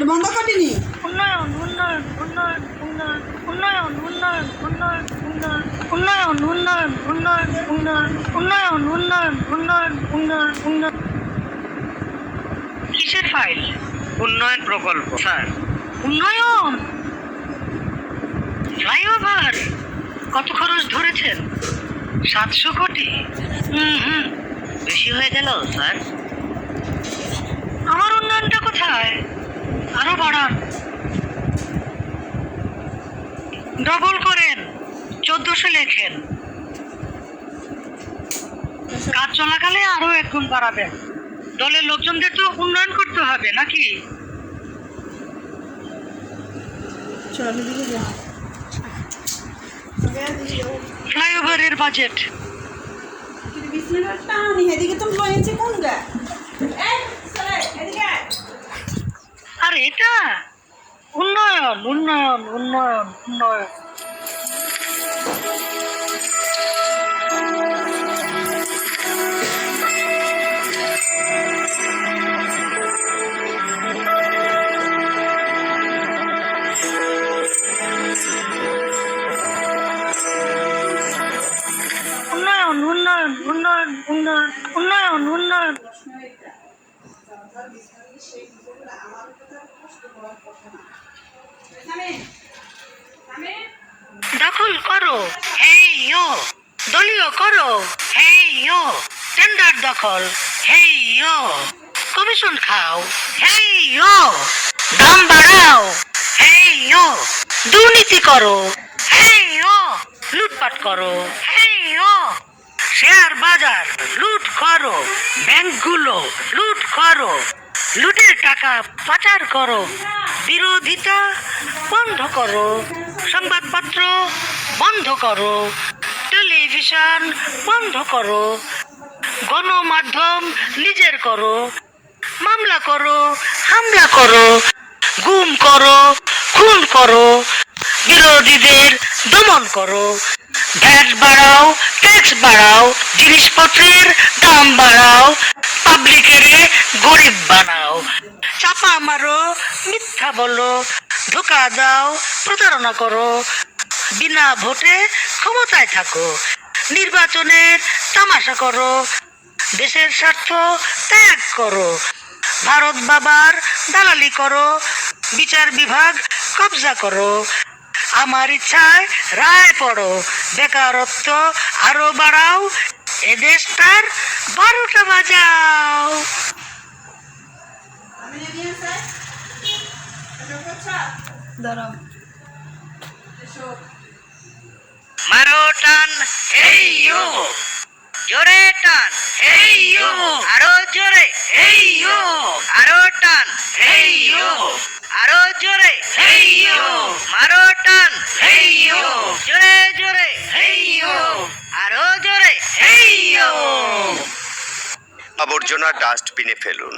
বন্ধ করিনি। উন্নয়ন উন্নয়ন উন্নয়ন উন্নয়ন উন্নয়ন উন্নয়ন উন্নয়ন উন্নয়ন উন্নয়ন উন্নয়ন উন্নয়ন উন্নয়ন উন্নয়ন উন্নয়ন উন্নয়ন উন্নয়ন। কিসের ফাইল? উন্নয়ন প্রকল্প স্যার। উন্নয়ন ফ্লাইওভার কত খরচ ধরেছেন? 700 কোটি। বেশি হয়ে গেল স্যার। আমার উন্নয়নটা কোথায়? আরো বাড়ান, ডবল করেন, 1400 লেখেন। কাজ চলাকালে আরো 1 গুণ বাড়াবেন। দলের লোকজনদের তো উন্নয়ন করতে হবে নাকি? ফ্লাইওভারের বাজেট আর এটা উন্নয়ন উন্নয়ন উন্নয়ন উন্নয়ন। উন্নয়ন উন্নয়ন উন্নয়ন উন্নয়ন উন্নয়ন উন্নয়ন। দখল করো, হেই ইয়ো। দলীয় করো, হেই ইয়ো। টেন্ডার দখল, হেই ইয়ো। কমিশন খাও, হেই ইয়ো। দাম বাড়াও, হেই ইয়ো। দুর্নীতি করো, হেই ইয়ো। লুটপাট করো, হেই ইয়ো। শেয়ার বাজার লুট করো, ব্যাংকগুলো লুট করো, লুটের টাকা পাচার করো। বিরোধিতা বন্ধ করো, সংবাদপত্র বন্ধ করো, টেলিভিশন বন্ধ করো, গণমাধ্যম নিজের করো, মামলা করো, হামলা করো, গুম করো, খুন করো, বিরোধীদের দমন করো। ভ্যাট বাড়াও, ট্যাক্স বাড়াও, জিনিসপত্রের দাম বাড়াও, পাবলিকের গরিব বানাও। চাপা মারো, মিথ্যা বলো, ধোকা দাও, প্রতারণা করো। বিনা ভোটে ক্ষমতায় থাকো, নির্বাচনের তামাশা করো, দেশের স্বার্থ ত্যাগ করো। ভারত বাবার দালালি করো, বিচার বিভাগ কবজা করো। আমার ইচ্ছায় রায় পড়ো, বেকারত্ব আরো বাড়াও, এ দেশটার 12টা বাজাও। মারো টান, হেই ইয়ো। জোরে টান, হেই ইয়ো। আরো জোরে, হেই ইয়ো। আরো টান, হেই ইয়ো। আরো জোরে, হেই ইয়ো। মারো টান, হেই ইয়ো। জোরে জোরে, হেই ইয়ো। আরো জোরে, হেই ইয়ো। আবর্জনা ডাস্টবিনে ফেলুন।